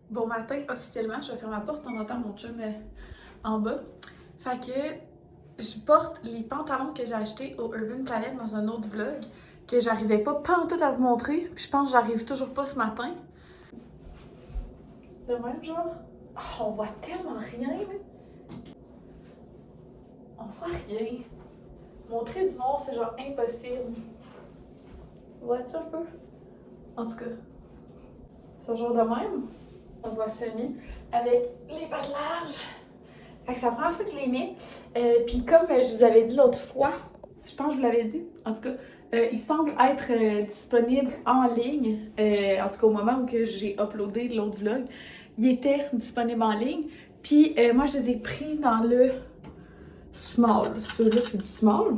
Bon matin, officiellement, je vais faire ma porte, on entend mon chum en bas. Fait que je porte les pantalons que j'ai achetés au Urban Planet dans un autre vlog que j'arrivais pas pantoute à vous montrer, puis je pense que j'arrive toujours pas ce matin. De même, genre, on voit tellement rien, là. On voit rien. Montrer du noir, c'est genre impossible. Vois-tu un peu? En tout cas, c'est genre de même. On voit semi avec les pattes larges. Fait que c'est la première fois que je les mets. Puis comme je vous avais dit l'autre fois, je pense que je vous l'avais dit, en tout cas, ils semblent être disponibles en ligne. En tout cas, au moment où que j'ai uploadé l'autre vlog, ils étaient disponibles en ligne. Puis moi, je les ai pris dans le small. Ceux-là, c'est du small.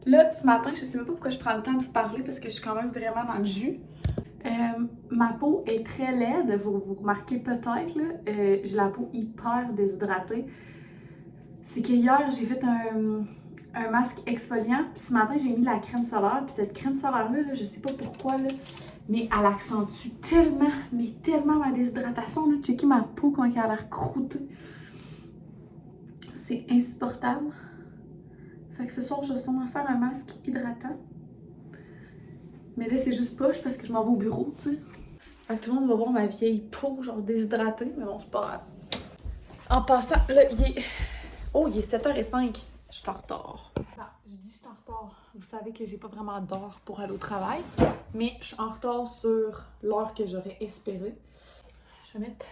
Là, ce matin, je sais même pas pourquoi je prends le temps de vous parler parce que je suis quand même vraiment dans le jus. Ma peau est très laide, vous remarquez peut-être, là, j'ai la peau hyper déshydratée. C'est que hier, j'ai fait un masque exfoliant, puis ce matin, j'ai mis la crème solaire, puis cette crème solaire-là, là, je sais pas pourquoi, là, mais elle accentue tellement, mais tellement ma déshydratation, là. Checkez ma peau quand elle a l'air croûtée. C'est insupportable. Fait que ce soir, je vais sûrement faire un masque hydratant. Mais là, c'est juste poche parce que je m'en vais au bureau, tu sais. Fait que tout le monde va voir ma vieille peau, genre déshydratée, mais bon, c'est pas grave. En passant, là, oh, il est 7h05. Je suis en retard. Non, je dis je suis en retard. Vous savez que j'ai pas vraiment d'heure pour aller au travail, mais je suis en retard sur l'heure que j'aurais espéré. Je vais mettre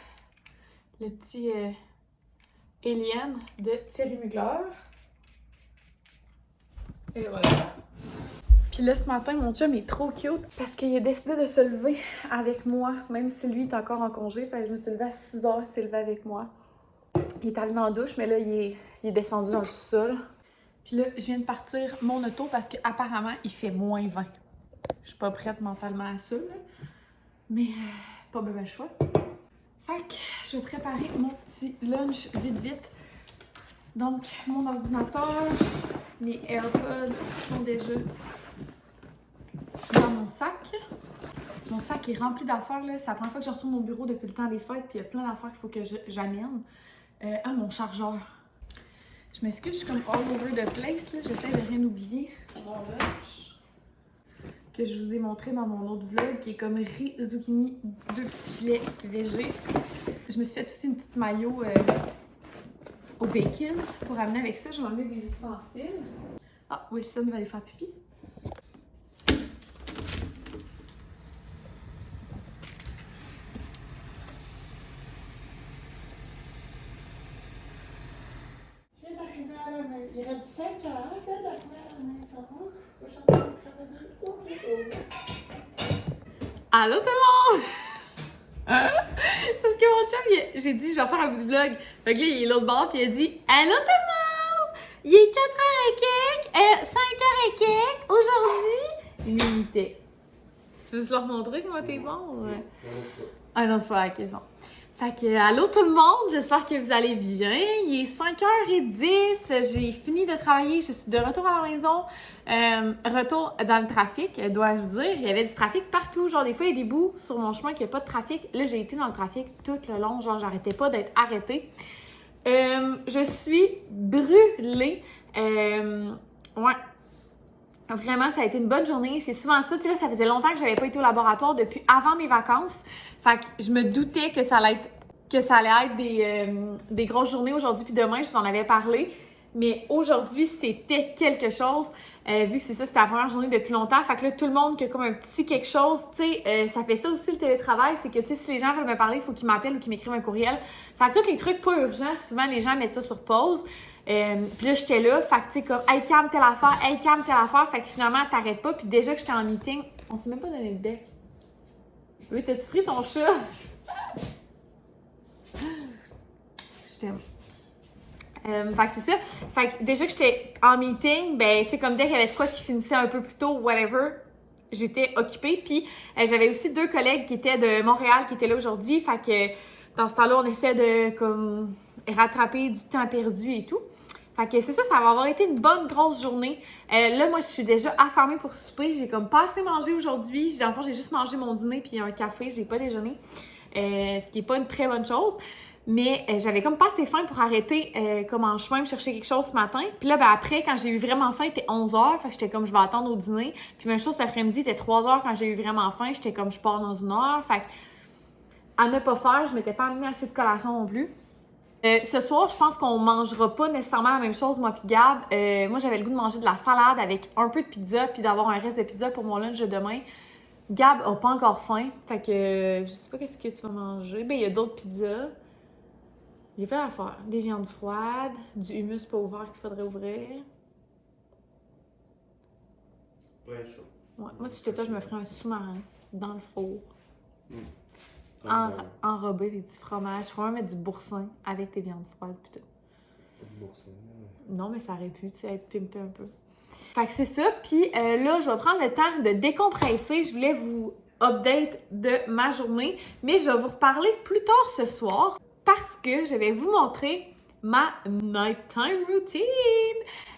le petit Alien de Thierry Mugler. Et voilà. Puis là, ce matin, mon chum est trop cute parce qu'il a décidé de se lever avec moi, même si lui est encore en congé. Fait que je me suis levée à 6h, il s'est levé avec moi. Il est allé dans la douche, mais là, il est descendu dans le sol. Puis là, je viens de partir mon auto parce qu'apparemment, il fait -20. Je suis pas prête mentalement à ça, là. Mais pas bien le choix. Fait que je vais préparer mon petit lunch vite. Donc, mon ordinateur, mes AirPods sont déjà dans mon sac. Mon sac est rempli d'affaires, là. C'est la première fois que je retourne au bureau depuis le temps des fêtes, puis il y a plein d'affaires qu'il faut que j'amène. Mon chargeur. Je m'excuse, je suis comme all over the place, là. J'essaie de rien oublier. Mon lunch que je vous ai montré dans mon autre vlog, qui est comme riz, zucchini, 2 petits filets végé. Je me suis fait aussi une petite mayo au bacon pour amener avec ça. Je vais enlever des ustensiles. Ah, Wilson va aller faire pipi. Il reste 5 heures d'arriver à la maison. Je suis en train de travailler au bureau. Allô tout le monde! Parce que mon chum, j'ai dit je vais faire un bout de vlog. Fait que là, il est l'autre bord, puis il a dit allô tout le monde! Il est 4h et quelques, 5h et quelques, aujourd'hui, il m'imitait. Tu veux leur montrer comment t'es bon? Ah non, c'est pas la question. Fait que, allô tout le monde, j'espère que vous allez bien. Il est 5h10, j'ai fini de travailler, je suis de retour à la maison. Retour dans le trafic, dois-je dire. Il y avait du trafic partout, genre des fois il y a des bouts sur mon chemin qu'il n'y a pas de trafic. Là, j'ai été dans le trafic tout le long, genre j'arrêtais pas d'être arrêtée. Je suis brûlée. Ouais. Vraiment, ça a été une bonne journée. C'est souvent ça. Tu sais, là, ça faisait longtemps que j'avais pas été au laboratoire depuis avant mes vacances. Fait que je me doutais que ça allait être des grosses journées aujourd'hui puis demain. Je vous en avais parlé. Mais aujourd'hui, c'était quelque chose. Vu que c'est ça, c'était la première journée depuis longtemps. Fait que là, tout le monde qui a comme un petit quelque chose, tu sais, ça fait ça aussi le télétravail. C'est que, tu sais, si les gens veulent me parler, il faut qu'ils m'appellent ou qu'ils m'écrivent un courriel. Fait que tous les trucs pas urgents, souvent, les gens mettent ça sur pause. Puis là, j'étais là, fait que tu sais, comme, hey, calme telle affaire, hey, calme telle affaire. Fait que finalement, t'arrêtes pas. Puis déjà que j'étais en meeting, on s'est même pas donné le bec. Oui, t'as-tu pris ton chat? Je t'aime. Fait que c'est ça. Fait que déjà que j'étais en meeting, ben, tu sais, comme dès qu'il y avait de quoi qui finissait un peu plus tôt, whatever, j'étais occupée. Puis j'avais aussi 2 collègues qui étaient de Montréal qui étaient là aujourd'hui. Fait que dans ce temps-là, on essaie de, comme, rattraper du temps perdu et tout. Fait que c'est ça, ça va avoir été une bonne grosse journée. Là, moi, je suis déjà affamée pour souper. J'ai comme pas assez mangé aujourd'hui. Dans le fond, j'ai juste mangé mon dîner puis un café. J'ai pas déjeuné, ce qui est pas une très bonne chose. Mais j'avais comme pas assez faim pour arrêter comme en chemin me chercher quelque chose ce matin. Puis là, ben après, quand j'ai eu vraiment faim, il était 11h. Fait que j'étais comme, je vais attendre au dîner. Puis même chose cet après-midi, il était 3h quand j'ai eu vraiment faim. J'étais comme, je pars dans une heure. Fait que à ne pas faire, je m'étais pas amené assez de collation non plus. Ce soir, je pense qu'on mangera pas nécessairement la même chose, moi puis Gab. Moi, j'avais le goût de manger de la salade avec un peu de pizza puis d'avoir un reste de pizza pour mon lunch de demain. Gab a pas encore faim. Fait que je sais pas qu'est-ce que tu vas manger. Ben, il y a d'autres pizzas. Il y a plein d'affaires. Des viandes froides, du hummus pas ouvert qu'il faudrait ouvrir. Ouais, chaud. Ouais. Moi, si j'étais toi, je me ferais un sous-marin dans le four. Bon. Enrobé des petits fromages. Je pourrais même mettre du boursin avec tes viandes froides. Putain. Du boursin. Non, mais ça aurait pu, tu sais, être pimpé un peu. Fait que c'est ça. Puis là, je vais prendre le temps de décompresser. Je voulais vous update de ma journée, mais je vais vous reparler plus tard ce soir parce que je vais vous montrer ma nighttime routine.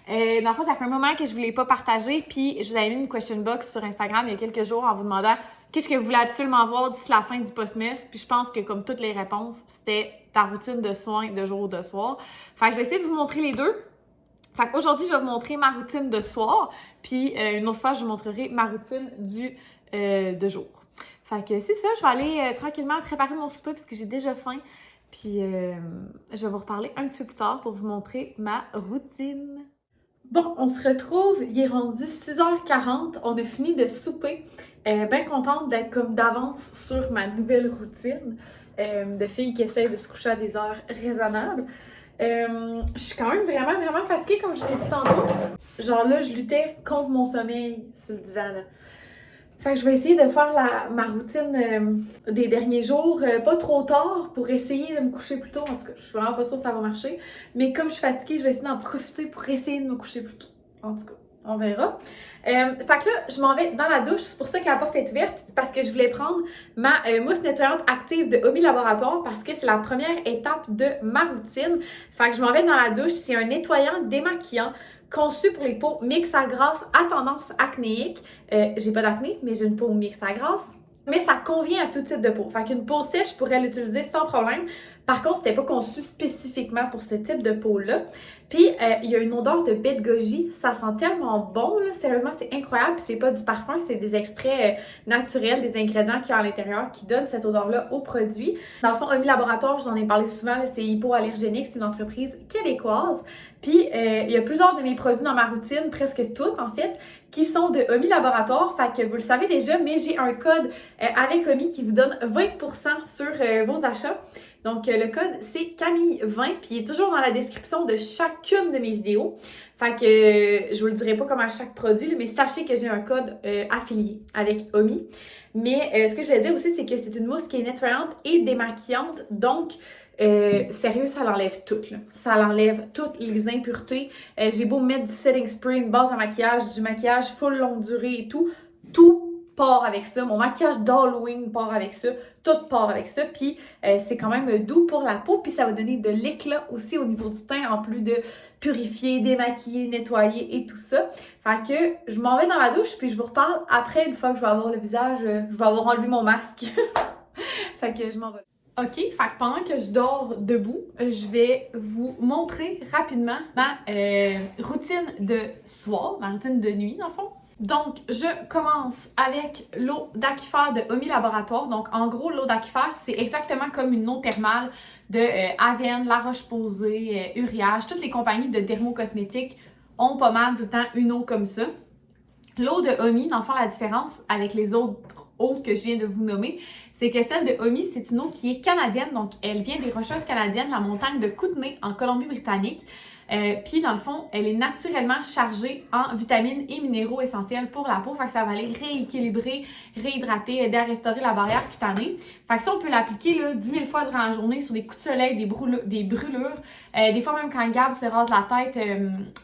Dans le fond, ça fait un moment que je ne vous l'ai pas partagé, puis je vous avais mis une question box sur Instagram il y a quelques jours en vous demandant qu'est-ce que vous voulez absolument voir d'ici la fin du post-mess. Puis je pense que comme toutes les réponses, c'était ta routine de soins de jour ou de soir. Fait que je vais essayer de vous montrer les deux. Fait qu'aujourd'hui, je vais vous montrer ma routine de soir, puis une autre fois, je vous montrerai ma routine de jour. Fait que c'est ça, je vais aller tranquillement préparer mon souper parce que j'ai déjà faim. Puis je vais vous reparler un petit peu plus tard pour vous montrer ma routine. Bon, on se retrouve, il est rendu 6h40, on a fini de souper. Bien contente d'être comme d'avance sur ma nouvelle routine de fille qui essaye de se coucher à des heures raisonnables. Je suis quand même vraiment fatiguée, comme je l'ai dit tantôt. Genre là, je luttais contre mon sommeil sur le divan, là. Fait que je vais essayer de faire ma routine des derniers jours pas trop tard pour essayer de me coucher plus tôt. En tout cas, je suis vraiment pas sûre que ça va marcher. Mais comme je suis fatiguée, je vais essayer d'en profiter pour essayer de me coucher plus tôt. En tout cas, on verra. Fait que là, je m'en vais dans la douche. C'est pour ça que la porte est ouverte. Parce que je voulais prendre ma mousse nettoyante active de Omi Laboratoire parce que c'est la première étape de ma routine. Fait que je m'en vais dans la douche. C'est un nettoyant démaquillant conçu pour les peaux mixtes à grasse à tendance acnéique. J'ai pas d'acné, mais j'ai une peau mixte à grasse. Mais ça convient à tout type de peau. Fait qu'une peau sèche, je pourrais l'utiliser sans problème. Par contre, c'était pas conçu spécifiquement pour ce type de peau-là. Puis, il y a une odeur de baie de goji. Ça sent tellement bon, là. Sérieusement, c'est incroyable. Puis, c'est pas du parfum, c'est des extraits naturels, des ingrédients qu'il y a à l'intérieur qui donnent cette odeur-là au produit. Dans le fond, Omi Laboratoire, j'en ai parlé souvent, c'est hypoallergénique. C'est une entreprise québécoise. Puis, il y a plusieurs de mes produits dans ma routine, presque toutes en fait, qui sont de Omi Laboratoire. Fait que vous le savez déjà, mais j'ai un code avec Omi qui vous donne 20% sur vos achats. Donc, le code, c'est Camille20, puis il est toujours dans la description de chacune de mes vidéos. Fait que je vous le dirai pas comme à chaque produit, mais sachez que j'ai un code affilié avec Omi. Mais ce que je voulais dire aussi, c'est que c'est une mousse qui est nettoyante et démaquillante. Donc, sérieux, ça l'enlève tout, là. Ça l'enlève toutes les impuretés. J'ai beau mettre du setting spray, une base à maquillage, du maquillage full longue durée et tout part avec ça. Mon maquillage d'Halloween part avec ça. Tout part avec ça. Puis c'est quand même doux pour la peau. Puis ça va donner de l'éclat aussi au niveau du teint, en plus de purifier, démaquiller, nettoyer et tout ça. Fait que je m'en vais dans la douche, puis je vous reparle après, une fois que je vais avoir le visage, je vais avoir enlevé mon masque. Fait que je m'en vais. OK, fait que pendant que je dors debout, je vais vous montrer rapidement ma routine de soir, ma routine de nuit dans le fond. Donc, je commence avec l'eau d'aquifère de Omi Laboratoire. Donc, en gros, l'eau d'aquifère, c'est exactement comme une eau thermale de Avène, La Roche-Posay, Uriage. Toutes les compagnies de dermocosmétiques ont pas mal tout le temps une eau comme ça. L'eau de Omi, dans le fond, la différence avec les autres eaux que je viens de vous nommer, c'est que celle de Omi, c'est une eau qui est canadienne. Donc, elle vient des Rocheuses canadiennes, la montagne de Kootenay, en Colombie-Britannique. Puis, dans le fond, elle est naturellement chargée en vitamines et minéraux essentiels pour la peau. Fait que ça va aller rééquilibrer, réhydrater, aider à restaurer la barrière cutanée. Fait que ça, on peut l'appliquer là, 10 000 fois durant la journée sur des coups de soleil, des brûlures. Des fois, même quand Gab se rase la tête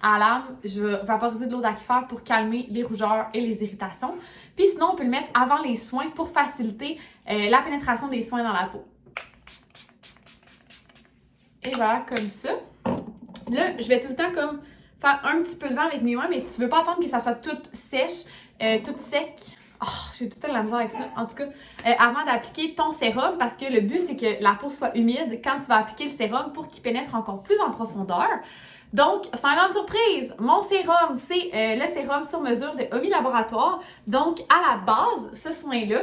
à lame, je vais vaporiser de l'eau d'aquifère pour calmer les rougeurs et les irritations. Puis sinon, on peut le mettre avant les soins pour faciliter la pénétration des soins dans la peau. Et voilà, comme ça. Là, je vais tout le temps comme faire un petit peu de vent avec mes mains, mais tu veux pas attendre que ça soit tout sèche, tout sec. Oh, j'ai tout le temps de la misère avec ça. En tout cas, avant d'appliquer ton sérum, parce que le but, c'est que la peau soit humide quand tu vas appliquer le sérum pour qu'il pénètre encore plus en profondeur. Donc, sans grande surprise, mon sérum, c'est le sérum sur mesure de Omi Laboratoire. Donc, à la base, ce soin-là,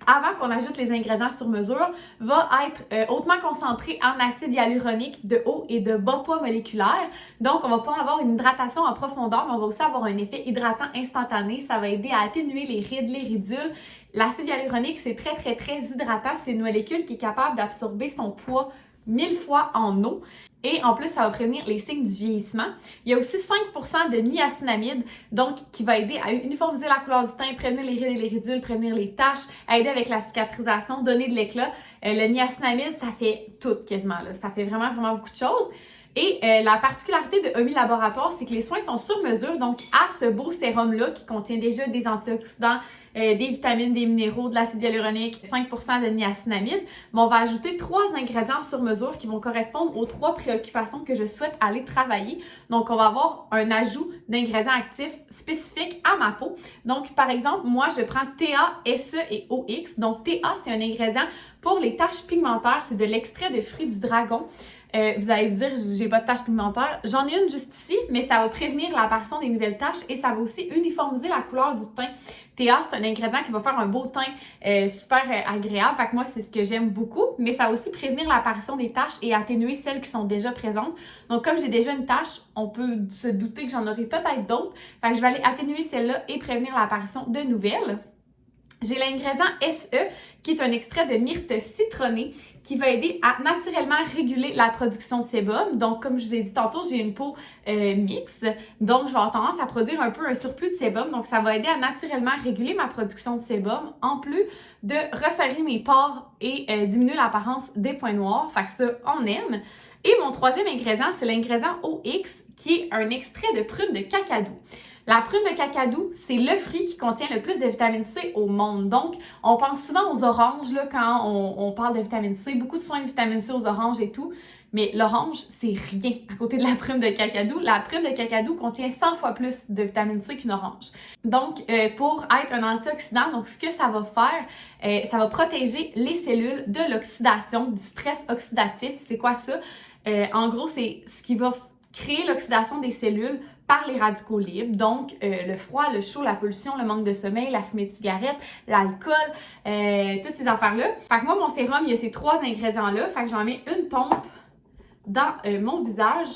avant qu'on ajoute les ingrédients sur mesure, va être hautement concentré en acide hyaluronique de haut et de bas poids moléculaire. Donc, on va pas avoir une hydratation en profondeur, mais on va aussi avoir un effet hydratant instantané. Ça va aider à atténuer les rides, les ridules. L'acide hyaluronique, c'est très, très, très hydratant. C'est une molécule qui est capable d'absorber son poids 1000 fois en eau. Et en plus, ça va prévenir les signes du vieillissement. Il y a aussi 5% de niacinamide, donc qui va aider à uniformiser la couleur du teint, prévenir les rides et les ridules, prévenir les taches, aider avec la cicatrisation, donner de l'éclat. Le niacinamide, ça fait tout quasiment, là. Ça fait vraiment, vraiment beaucoup de choses. Et la particularité de Omi Laboratoire, c'est que les soins sont sur mesure, donc à ce beau sérum-là qui contient déjà des antioxydants, des vitamines, des minéraux, de l'acide hyaluronique, 5% de niacinamide, mais on va ajouter 3 ingrédients sur mesure qui vont correspondre aux 3 préoccupations que je souhaite aller travailler. Donc, on va avoir un ajout d'ingrédients actifs spécifiques à ma peau. Donc, par exemple, moi, je prends TA, SE et OX. Donc, TA, c'est un ingrédient pour les taches pigmentaires. C'est de l'extrait de fruits du dragon. Vous allez vous dire, j'ai pas de taches pigmentaires. J'en ai une juste ici, mais ça va prévenir l'apparition des nouvelles taches et ça va aussi uniformiser la couleur du teint. TA, c'est un ingrédient qui va faire un beau teint super agréable. Fait que moi, c'est ce que j'aime beaucoup, mais ça va aussi prévenir l'apparition des taches et atténuer celles qui sont déjà présentes. Donc, comme j'ai déjà une tache, on peut se douter que j'en aurai peut-être d'autres. Fait que je vais aller atténuer celle-là et prévenir l'apparition de nouvelles. J'ai l'ingrédient SE, qui est un extrait de myrte citronnée qui va aider à naturellement réguler la production de sébum. Donc, comme je vous ai dit tantôt, j'ai une peau mixte, donc je vais avoir tendance à produire un peu un surplus de sébum. Donc, ça va aider à naturellement réguler ma production de sébum, en plus de resserrer mes pores et diminuer l'apparence des points noirs. Fait que ça, on aime. Et mon troisième ingrédient, c'est l'ingrédient OX, qui est un extrait de prune de cacadou. La prune de cacadou, c'est le fruit qui contient le plus de vitamine C au monde. Donc, on pense souvent aux oranges là, quand on parle de vitamine C. Beaucoup de soins de vitamine C aux oranges et tout. Mais l'orange, c'est rien à côté de la prune de cacadou. La prune de cacadou contient 100 fois plus de vitamine C qu'une orange. Donc, pour être un antioxydant, donc ce que ça va faire, ça va protéger les cellules de l'oxydation, du stress oxydatif. C'est quoi ça? En gros, c'est ce qui va créer l'oxydation des cellules par les radicaux libres, donc le froid, le chaud, la pollution, le manque de sommeil, la fumée de cigarette, l'alcool, toutes ces affaires-là. Fait que moi, mon sérum, il y a ces 3 ingrédients-là, fait que j'en mets une pompe dans mon visage.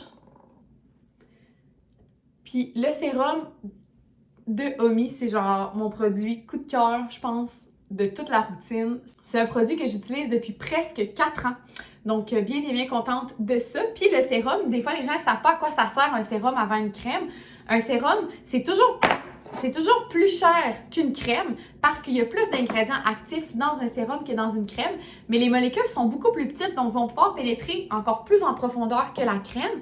Puis le sérum de Omi, c'est genre mon produit coup de cœur, je pense, de toute la routine. C'est un produit que j'utilise depuis presque 4 ans. Donc, bien contente de ça. Puis le sérum, des fois, les gens ne savent pas à quoi ça sert un sérum avant une crème. Un sérum, c'est toujours plus cher qu'une crème parce qu'il y a plus d'ingrédients actifs dans un sérum que dans une crème. Mais les molécules sont beaucoup plus petites, donc vont pouvoir pénétrer encore plus en profondeur que la crème.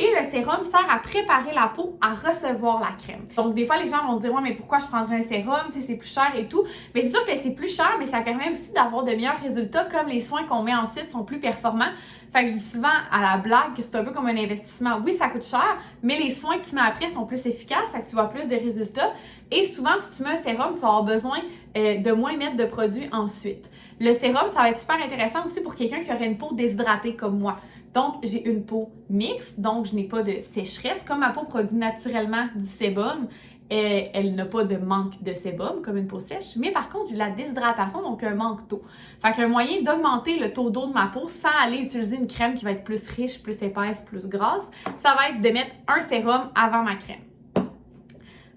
Et le sérum sert à préparer la peau à recevoir la crème. Donc, des fois, les gens vont se dire « Ouais, mais pourquoi je prendrais un sérum? Tu sais, c'est plus cher et tout. » Mais c'est sûr que c'est plus cher, mais ça permet aussi d'avoir de meilleurs résultats comme les soins qu'on met ensuite sont plus performants. Fait que je dis souvent à la blague que c'est un peu comme un investissement. Oui, ça coûte cher, mais les soins que tu mets après sont plus efficaces, fait que tu vois plus de résultats. Et souvent, si tu mets un sérum, tu vas avoir besoin de moins mettre de produits ensuite. Le sérum, ça va être super intéressant aussi pour quelqu'un qui aurait une peau déshydratée comme moi. Donc, j'ai une peau mixte, donc je n'ai pas de sécheresse. Comme ma peau produit naturellement du sébum, elle n'a pas de manque de sébum comme une peau sèche. Mais par contre, j'ai de la déshydratation, donc un manque d'eau. Fait qu'un moyen d'augmenter le taux d'eau de ma peau sans aller utiliser une crème qui va être plus riche, plus épaisse, plus grasse, ça va être de mettre un sérum avant ma crème.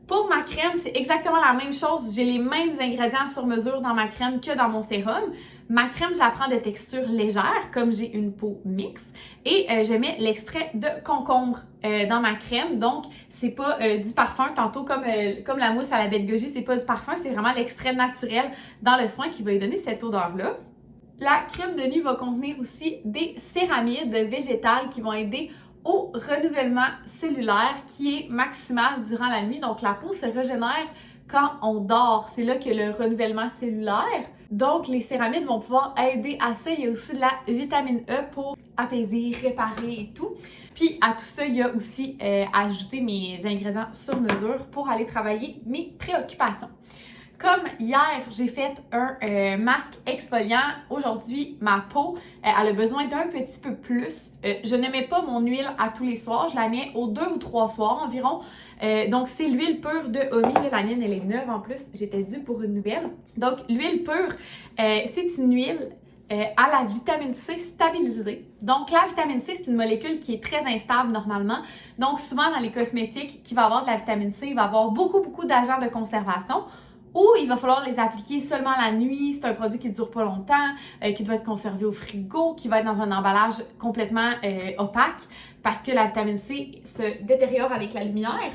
Pour ma crème, c'est exactement la même chose. J'ai les mêmes ingrédients sur mesure dans ma crème que dans mon sérum. Ma crème, je la prends de texture légère, comme j'ai une peau mixte. Et je mets l'extrait de concombre dans ma crème. Donc, c'est pas du parfum. Tantôt, comme la mousse à la baie de goji, c'est pas du parfum. C'est vraiment l'extrait naturel dans le soin qui va lui donner cette odeur-là. La crème de nuit va contenir aussi des céramides végétales qui vont aider au renouvellement cellulaire qui est maximal durant la nuit. Donc, la peau se régénère quand on dort. C'est là que le renouvellement cellulaire. Donc, les céramides vont pouvoir aider à ça. Il y a aussi de la vitamine E pour apaiser, réparer et tout. Puis à tout ça, il y a aussi ajouté mes ingrédients sur mesure pour aller travailler mes préoccupations. Comme hier, j'ai fait un masque exfoliant. Aujourd'hui, ma peau, elle a besoin d'un petit peu plus. Je ne mets pas mon huile à tous les soirs. Je la mets aux 2 ou 3 soirs environ. Donc, c'est l'huile pure de Omi. Là, la mienne, elle est neuve en plus. J'étais due pour une nouvelle. Donc, l'huile pure, c'est une huile à la vitamine C stabilisée. Donc, la vitamine C, c'est une molécule qui est très instable normalement. Donc, souvent, dans les cosmétiques qui va avoir de la vitamine C, il va avoir beaucoup d'agents de conservation. Ou il va falloir les appliquer seulement la nuit. C'est un produit qui ne dure pas longtemps, qui doit être conservé au frigo, qui va être dans un emballage complètement opaque parce que la vitamine C se détériore avec la lumière.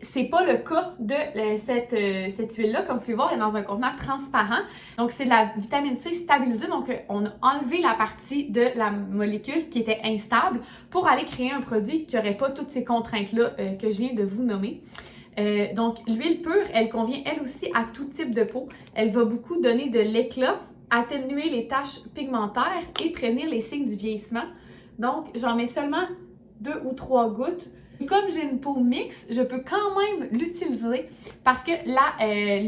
C'est pas le cas de cette huile-là. Comme vous pouvez voir, elle est dans un contenant transparent. Donc, c'est de la vitamine C stabilisée. Donc, on a enlevé la partie de la molécule qui était instable pour aller créer un produit qui n'aurait pas toutes ces contraintes-là que je viens de vous nommer. Donc, l'huile pure, elle convient elle aussi à tout type de peau. Elle va beaucoup donner de l'éclat, atténuer les taches pigmentaires et prévenir les signes du vieillissement. Donc, j'en mets seulement 2 ou 3 gouttes. Et comme j'ai une peau mixte, je peux quand même l'utiliser parce que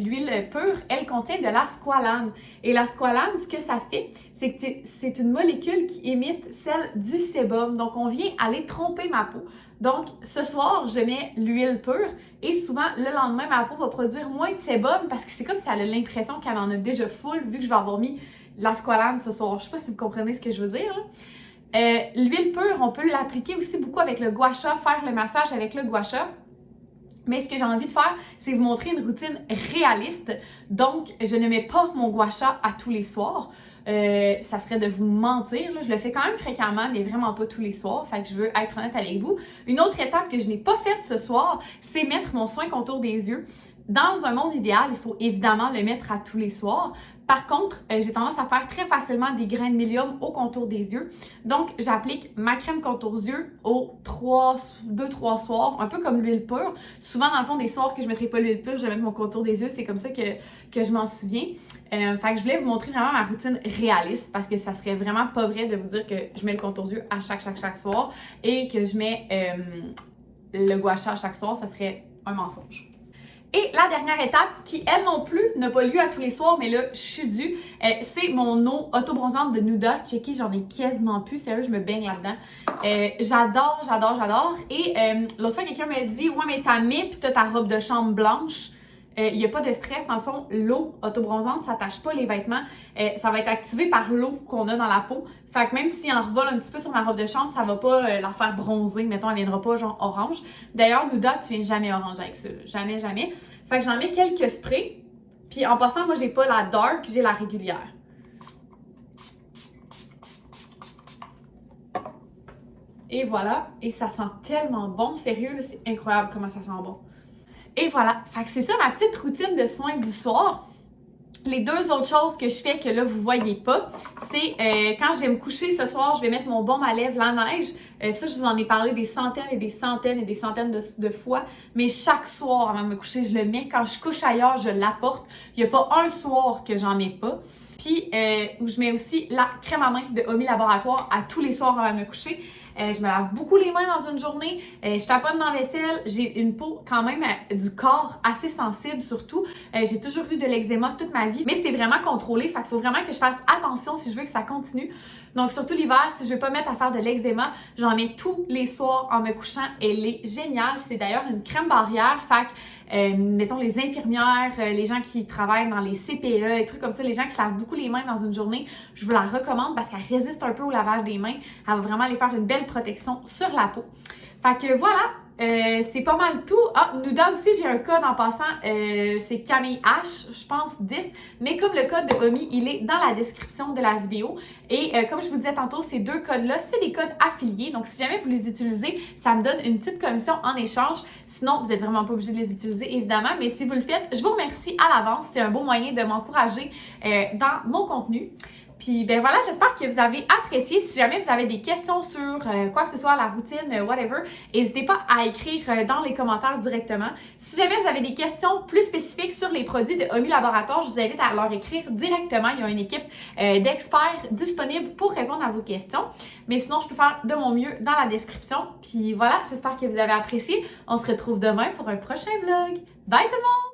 l'huile pure, elle contient de la squalane. Et la squalane, ce que ça fait, c'est que c'est une molécule qui imite celle du sébum. Donc, on vient aller tromper ma peau. Donc, ce soir, je mets l'huile pure et souvent, le lendemain, ma peau va produire moins de sébum parce que c'est comme si elle a l'impression qu'elle en a déjà full vu que je vais avoir mis de la squalane ce soir. Je sais pas si vous comprenez ce que je veux dire, là. L'huile pure, on peut l'appliquer aussi beaucoup avec le gua sha, faire le massage avec le gua sha. Mais ce que j'ai envie de faire, c'est vous montrer une routine réaliste. Donc, je ne mets pas mon gua sha à tous les soirs. Ça serait de vous mentir. Là. Je le fais quand même fréquemment, mais vraiment pas tous les soirs. Fait que je veux être honnête avec vous. Une autre étape que je n'ai pas faite ce soir, c'est mettre mon soin contour des yeux. Dans un monde idéal, il faut évidemment le mettre à tous les soirs. Par contre, j'ai tendance à faire très facilement des grains de mélium au contour des yeux. Donc, j'applique ma crème contour yeux aux 2-3 soirs, un peu comme l'huile pure. Souvent, dans le fond, des soirs que je ne mettrai pas l'huile pure, je vais mettre mon contour des yeux. C'est comme ça que je m'en souviens. Fait que je voulais vous montrer vraiment ma routine réaliste parce que ça serait vraiment pas vrai de vous dire que je mets le contour yeux à chaque soir et que je mets le gua sha à chaque soir. Ça serait un mensonge. Et la dernière étape, qui elle non plus n'a pas lieu à tous les soirs, mais là, je suis due, c'est mon eau auto-bronzante de Nuda. Checkez, j'en ai quasiment plus. Sérieux, je me baigne là-dedans. J'adore. Et l'autre fois, quelqu'un m'a dit « Ouais, mais t'as mis pis t'as ta robe de chambre blanche. » Il n'y a pas de stress. Dans le fond, l'eau auto-bronzante, ça tâche pas les vêtements. Ça va être activé par l'eau qu'on a dans la peau. Fait que même s'il en revole un petit peu sur ma robe de chambre, ça va pas la faire bronzer. Mettons, elle viendra pas genre orange. D'ailleurs, Nuda, tu viens jamais orange avec ça. Jamais. Fait que j'en mets quelques sprays. Puis en passant, moi, j'ai pas la dark, j'ai la régulière. Et voilà. Et ça sent tellement bon. Sérieux, là, c'est incroyable comment ça sent bon. Et voilà, fait que c'est ça ma petite routine de soins du soir. Les deux autres choses que je fais que là, vous voyez pas, c'est quand je vais me coucher ce soir, je vais mettre mon baume à lèvres La Neige. Ça, je vous en ai parlé des centaines de fois. Mais chaque soir, avant de me coucher, je le mets. Quand je couche ailleurs, je l'apporte. Il n'y a pas un soir que j'en mets pas. Puis, où je mets aussi la crème à main de Omi Laboratoire à tous les soirs avant de me coucher. Je me lave beaucoup les mains dans une journée. Je taponne dans la vaisselle. J'ai une peau quand même du corps assez sensible surtout. J'ai toujours eu de l'eczéma toute ma vie. Mais c'est vraiment contrôlé. Fait qu'il faut vraiment que je fasse attention si je veux que ça continue. Donc surtout l'hiver, si je veux pas mettre à faire de l'eczéma, j'en mets tous les soirs en me couchant. Elle est géniale. C'est d'ailleurs une crème barrière. Fait que, mettons les infirmières, les gens qui travaillent dans les CPE, les trucs comme ça, les gens qui se lavent beaucoup les mains dans une journée, je vous la recommande parce qu'elle résiste un peu au lavage des mains. Elle va vraiment aller faire une belle protection sur la peau. Fait que voilà, c'est pas mal tout. Ah, Nuda aussi, j'ai un code en passant, c'est Camille H, je pense 10, mais comme le code de Omi, il est dans la description de la vidéo. Et comme je vous disais tantôt, ces deux codes-là, c'est des codes affiliés. Donc, si jamais vous les utilisez, ça me donne une petite commission en échange. Sinon, vous n'êtes vraiment pas obligé de les utiliser, évidemment. Mais si vous le faites, je vous remercie à l'avance. C'est un beau moyen de m'encourager dans mon contenu. Puis ben voilà, j'espère que vous avez apprécié. Si jamais vous avez des questions sur quoi que ce soit, la routine, whatever, n'hésitez pas à écrire dans les commentaires directement. Si jamais vous avez des questions plus spécifiques sur les produits de Omi Laboratoire, je vous invite à leur écrire directement. Il y a une équipe d'experts disponible pour répondre à vos questions. Mais sinon, je peux faire de mon mieux dans la description. Puis voilà, j'espère que vous avez apprécié. On se retrouve demain pour un prochain vlog. Bye tout le monde!